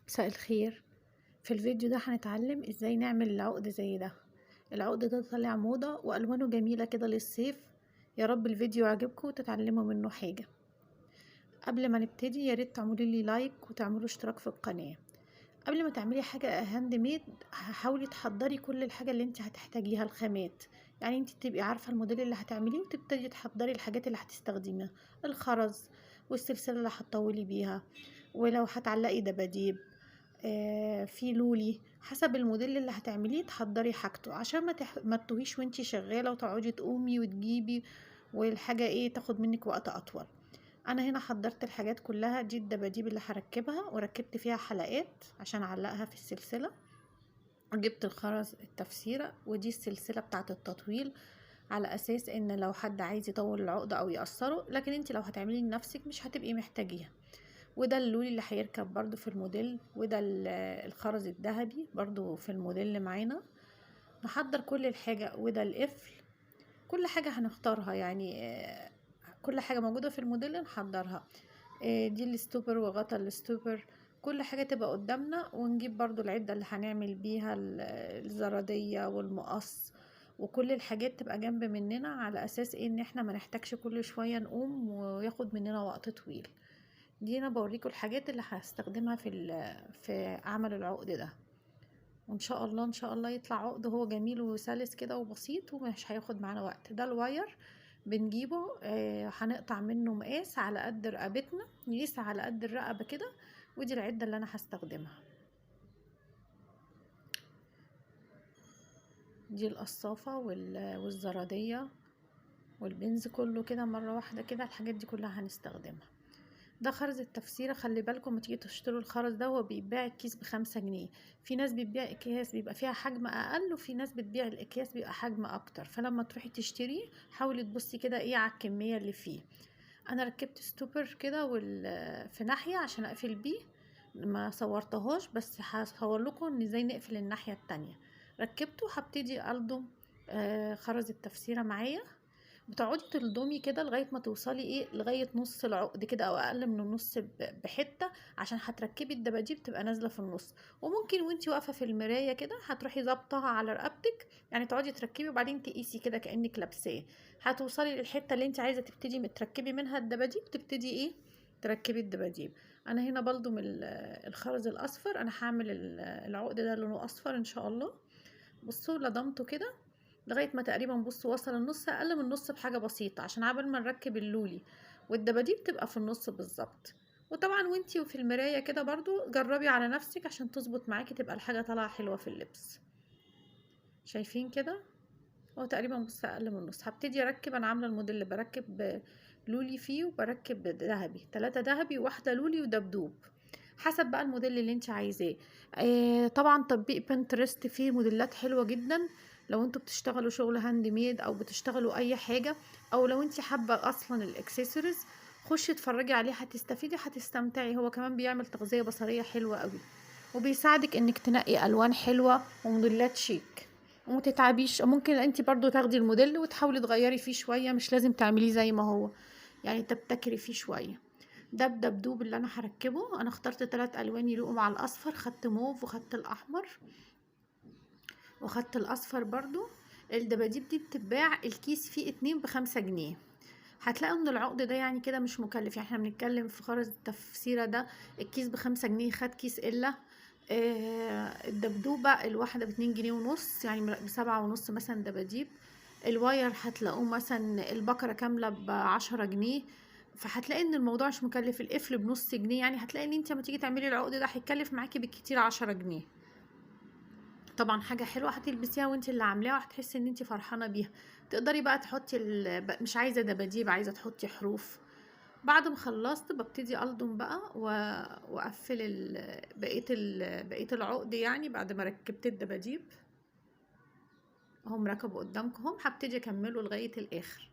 مساء الخير. في الفيديو ده هنتعلم ازاي نعمل العقد زي ده. العقد ده طالع موضة والوانه جميلة كده للصيف. يا رب الفيديو يعجبكم وتتعلموا منه حاجة. قبل ما نبتدي يا ريت تعملوا لي لايك وتعملوا اشتراك في القناة. قبل ما تعملي حاجة هاند ميد حاولي تحضري كل الحاجة اللي انت هتحتاجيها، الخامات. يعني انت تبقي عارفة الموديل اللي هتعمليه وتبتدي تحضري الحاجات اللي هتستخدميها: الخرز والسلسلة اللي هتطولي بيها، ولو هتعلقي دباديب، في لولي. حسب الموديل اللي هتعمليه تحضري حاجته عشان ما تتوهيش وانتي شغاله وتقعدي تقومي وتجيبي، والحاجه تاخد منك وقت اطول. انا هنا حضرت الحاجات كلها، دي الدباديب اللي هركبها وركبت فيها حلقات عشان اعلقها في السلسله، وجبت الخرز التفسيره، ودي السلسله بتاعه التطويل على اساس ان لو حد عايز يطول العقده او يقصره، لكن انت لو هتعملي لنفسك مش هتبقي محتاجيها. وده اللولي اللي هيركب برضو في الموديل، وده الخرز الذهبي برضو في الموديل اللي معانا. نحضر كل الحاجة، وده القفل. كل حاجة هنختارها يعني، كل حاجة موجودة في الموديل نحضرها. دي الستوبر وغطا الستوبر، كل حاجة تبقى قدامنا. ونجيب برضو العدة اللي هنعمل بيها الزرادية والمقص، وكل الحاجات تبقى جنب مننا على اساس ان احنا ما نحتاجش كل شوية نقوم وياخد مننا وقت طويل. دي انا بوريكم الحاجات اللي هستخدمها في عمل العقد ده، وان شاء الله ان شاء الله يطلع عقد هو جميل وسلس كده وبسيط ومش هياخد معانا وقت. ده الواير بنجيبه، هنقطع منه مقاس على قد رقبتنا، نقيس على قد الرقبة كده. ودي العدة اللي انا هستخدمها، دي القصافة والزرادية والبنز، كله كده مرة واحدة كده. الحاجات دي كلها هنستخدمها. ده خرز التفسيرة. خلي بالكم لما تيجي تشتروا الخرز ده، هو بيتباع الكيس ب5 جنيه. في ناس بتبيع اكياس بيبقى فيها حجم اقل، وفي ناس بتبيع الاكياس بيبقى حجم اكتر. فلما تروحي تشتريه حاولي تبصي كده على الكمية اللي فيه. انا ركبت ستوبر كده في ناحية عشان اقفل بيه، ما صورتهاش بس هصور لكم ان ازاي نقفل الناحية التانية. ركبته، هبتدي الضم خرز التفسيرة معايا. بتقعدي تلضمي كده لغايه ما توصلي لغايه نص العقد كده او اقل من النص بحته، عشان هتركبي الدباديب تبقى نازله في النص. وممكن وانتي واقفه في المرايه كده هتروحي ظابطها على رقبتك، يعني تقعدي تركبي وبعدين تقيسي كده كانك لابساه. هتوصلي للحته اللي انت عايزه تبتدي تركبي منها الدباديب، تبتدي تركبي الدباديب. انا هنا بلضم الخرز الاصفر. انا هعمل العقد ده لونه اصفر ان شاء الله. بصوا لضمته كده لغايه ما تقريبا بص وصل النص، اقل من النص بحاجه بسيطه، عشان عبال ما نركب اللولي والدباديب تبقى في النص بالظبط. وطبعا وانتي وفي المرايه كده برضو جربي على نفسك عشان تظبط معاكي، تبقى الحاجه طالعه حلوه في اللبس. شايفين كده؟ هو تقريبا بص اقل من النص. هبتدي اركب. انا عامله الموديل اللي بركب لولي فيه، وبركب ذهبي 3 ذهبي وواحده لولي ودبدوب، حسب بقى الموديل اللي انت عايزاه. طبعا تطبيق بنترست فيه موديلات حلوه جدا لو انتوا بتشتغلوا شغل هاند ميد او بتشتغلوا اي حاجه، او لو انت حابه اصلا الاكسسوارز خشي اتفرجي عليه، هتستفيدي هتستمتعي. هو كمان بيعمل تغذيه بصريه حلوه قوي، وبيساعدك انك تنقي الوان حلوه وموديلات شيك ومتتعبيش. ممكن انت برضو تاخدي الموديل وتحاولي تغيري فيه شويه، مش لازم تعمليه زي ما هو، يعني تبتكري فيه شويه. ده الدبدوب اللي انا هركبه. انا اخترت 3 الوان يليقوا مع الاصفر، خدت موف وخدت الاحمر وخدت الاصفر برضو. الدباديب دي بتتباع الكيس فيه 2 ب5 جنيه. هتلاقوا ان العقد ده يعني كده مش مكلف. يعني احنا بنتكلم في خرز التفسيرة ده الكيس ب5 جنيه، خد كيس الا. الدبدوبة الواحدة ب2 جنيه ونص، يعني ب7.5 مثلا دباديب. الواير هتلاقوه مثلا البكرة كاملة ب10 جنيه. فهتلاقي ان الموضوع مش مكلف. القفل بنص جنيه، يعني هتلاقي ان انت لما تيجي تعملي العقد ده هيتكلف معاكي بالكتير 10 جنيه. طبعا حاجة حلوة هتلبسيها وانت اللي عاملاها، وهتحسي ان انت فرحانة بيها. تقدري بقى تحطي مش عايزة دباديب، عايزة تحطي حروف. بعد ما خلصت ببتدي ألضم بقى واقفل بقية العقد، يعني بعد ما ركبت الدباديب هم ركبوا قدامكم، هم هبتدي اكمله لغاية الاخر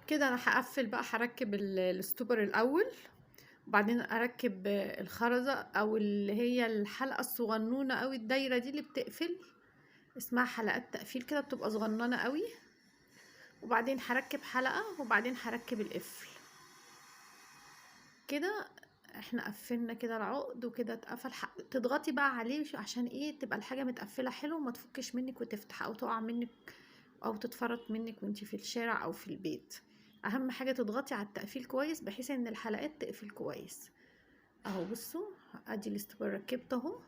كده. انا هقفل بقى، هركب الستوبر الاول، وبعدين اركب الخرزة او اللي هي الحلقة الصغنونة قوي، الدايرة دي اللي بتقفل اسمها حلقات تقفيل كده، بتبقى صغننة قوي. وبعدين هركب حلقة، وبعدين هركب القفل. كده احنا قفلنا كده العقد وكده اتقفل. تضغطي بقى عليه عشان ايه؟ تبقى الحاجه متقفله حلو وما تفكش منك وتفتح او تقع منك او تتفرط منك وانتي في الشارع او في البيت. اهم حاجه تضغطي على التقفيل كويس بحيث ان الحلقات تقفل كويس. اهو بصوا، ادي الاستبر ركبت اهو،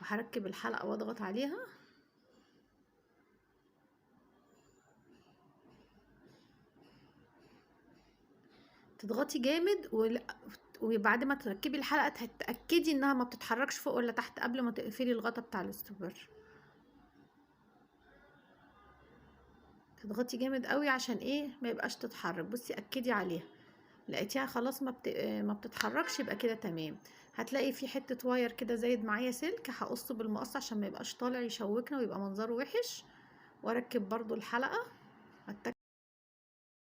وهركب الحلقه واضغط عليها. تضغطي جامد وبعد ما تركبي الحلقه تتاكدي انها ما بتتحركش فوق ولا تحت قبل ما تقفلي الغطا بتاع الاستبر. تضغطي جامد قوي عشان ايه؟ ما يبقاش تتحرك. بصي اكدي عليها، لقيتيها خلاص ما بتتحركش يبقى كده تمام. هتلاقي في حته واير كده زايد معايا سلك، هقصه بالمقص عشان ما يبقاش طالع يشوكنا ويبقى منظره وحش. واركب برضو الحلقه.